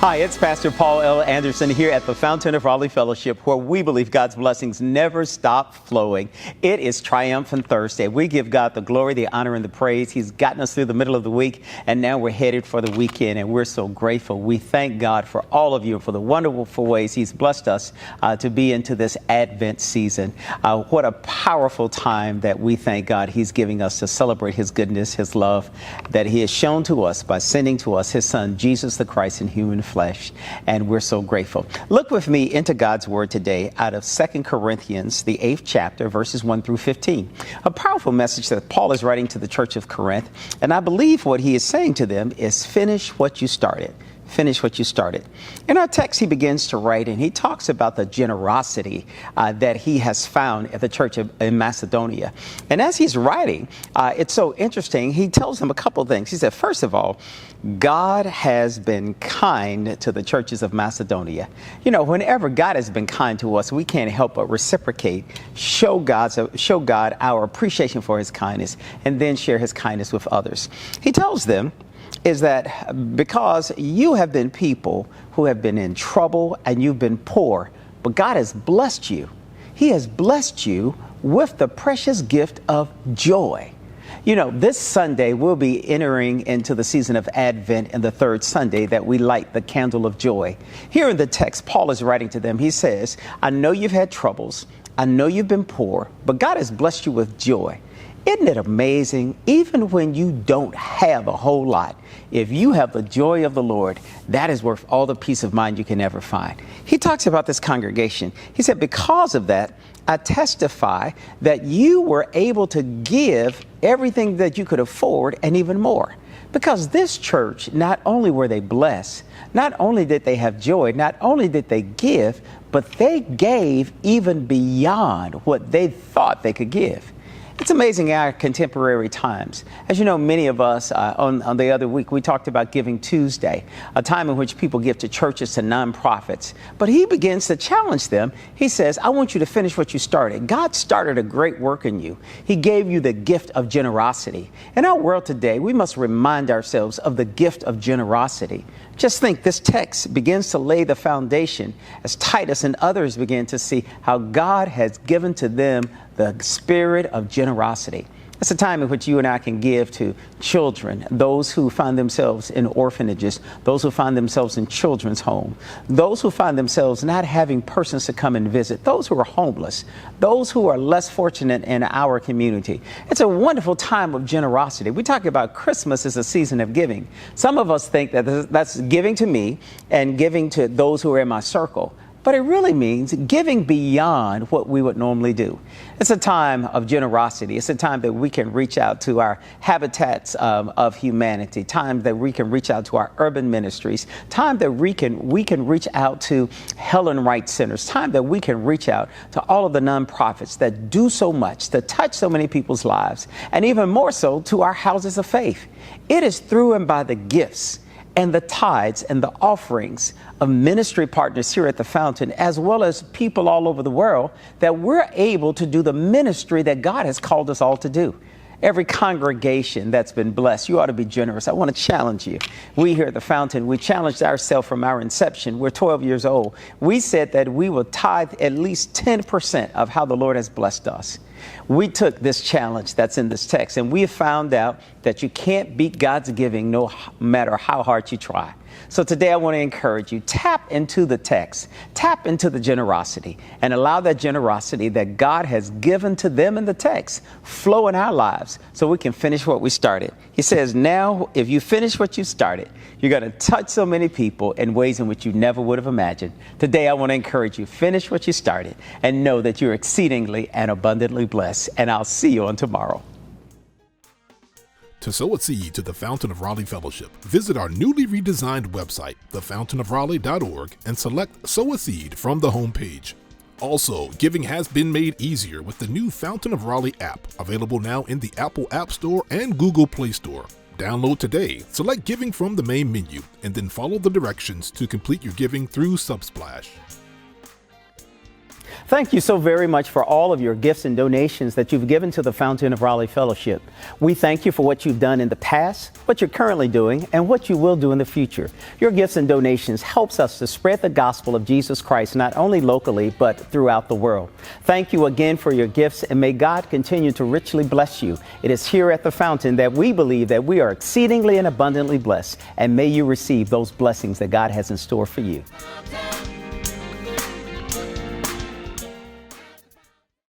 Hi, it's Pastor Paul L. Anderson here at the Fountain of Raleigh Fellowship, where we believe God's blessings never stop flowing. It is Triumphant Thursday. We give God the glory, the honor, and the praise. He's gotten us through the middle of the week, and now we're headed for the weekend, and we're so grateful. We thank God for all of you and for the wonderful ways He's blessed us to be into this Advent season. What a powerful time that we thank God He's giving us to celebrate His goodness, His love that He has shown to us by sending to us His Son, Jesus the Christ, in human flesh, and we're so grateful. Look with me into God's Word today out of 2 Corinthians, the 8th chapter, verses 1 through 15. A powerful message that Paul is writing to the church of Corinth, and I believe what he is saying to them is finish what you started. Finish what you started. In our text, he begins to write, and he talks about the generosity that he has found at the church in Macedonia. And as he's writing, it's so interesting. He tells them a couple things. He said, first of all, God has been kind to the churches of Macedonia. You know, whenever God has been kind to us, we can't help but reciprocate, show God our appreciation for His kindness, and then share His kindness with others. He tells them is that because you have been people who have been in trouble and you've been poor, but God has blessed you. He has blessed you with the precious gift of joy. You know, this Sunday we'll be entering into the season of Advent, and the third Sunday that we light the candle of joy. Here in the text, Paul is writing to them. He says, I know you've had troubles. I know you've been poor, but God has blessed you with joy. Isn't it amazing? Even when you don't have a whole lot, if you have the joy of the Lord, that is worth all the peace of mind you can ever find. He talks about this congregation. He said, because of that, I testify that you were able to give everything that you could afford and even more. Because this church, not only were they blessed, not only did they have joy, not only did they give, but they gave even beyond what they thought they could give. It's amazing in our contemporary times. As you know, many of us on the other week, we talked about Giving Tuesday, a time in which people give to churches, to nonprofits. But he begins to challenge them. He says, I want you to finish what you started. God started a great work in you. He gave you the gift of generosity. In our world today, we must remind ourselves of the gift of generosity. Just think, this text begins to lay the foundation as Titus and others begin to see how God has given to them the spirit of generosity. It's a time in which you and I can give to children, those who find themselves in orphanages, those who find themselves in children's homes, those who find themselves not having persons to come and visit, those who are homeless, those who are less fortunate in our community. It's a wonderful time of generosity. We talk about Christmas as a season of giving. Some of us think that that's giving to me and giving to those who are in my circle. But it really means giving beyond what we would normally do. It's a time of generosity. It's a time that we can reach out to our habitats of humanity, time that we can reach out to our urban ministries, time that we can reach out to Helen Wright Centers, time that we can reach out to all of the nonprofits that do so much to touch so many people's lives, and even more so to our houses of faith. It is through and by the gifts and the tithes and the offerings of ministry partners here at the Fountain, as well as people all over the world, that we're able to do the ministry that God has called us all to do. Every congregation that's been blessed, you ought to be generous. I want to challenge you. We here at the Fountain, we challenged ourselves from our inception. We're 12 years old. We said that we will tithe at least 10% of how the Lord has blessed us. We took this challenge that's in this text, and we have found out that you can't beat God's giving no matter how hard you try. So today I want to encourage you, tap into the text, tap into the generosity, and allow that generosity that God has given to them in the text flow in our lives so we can finish what we started. He says, now, if you finish what you started, you're going to touch so many people in ways in which you never would have imagined. Today I want to encourage you, finish what you started and know that you're exceedingly and abundantly blessed. And I'll see you on tomorrow. To sow a seed to the Fountain of Raleigh Fellowship, visit our newly redesigned website, thefountainofraleigh.org, and select Sow a Seed from the homepage. Also, giving has been made easier with the new Fountain of Raleigh app, available now in the Apple App Store and Google Play Store. Download today, select Giving from the main menu, and then follow the directions to complete your giving through Subsplash. Thank you so very much for all of your gifts and donations that you've given to the Fountain of Raleigh Fellowship. We thank you for what you've done in the past, what you're currently doing, and what you will do in the future. Your gifts and donations helps us to spread the gospel of Jesus Christ, not only locally, but throughout the world. Thank you again for your gifts, and may God continue to richly bless you. It is here at the Fountain that we believe that we are exceedingly and abundantly blessed, and may you receive those blessings that God has in store for you.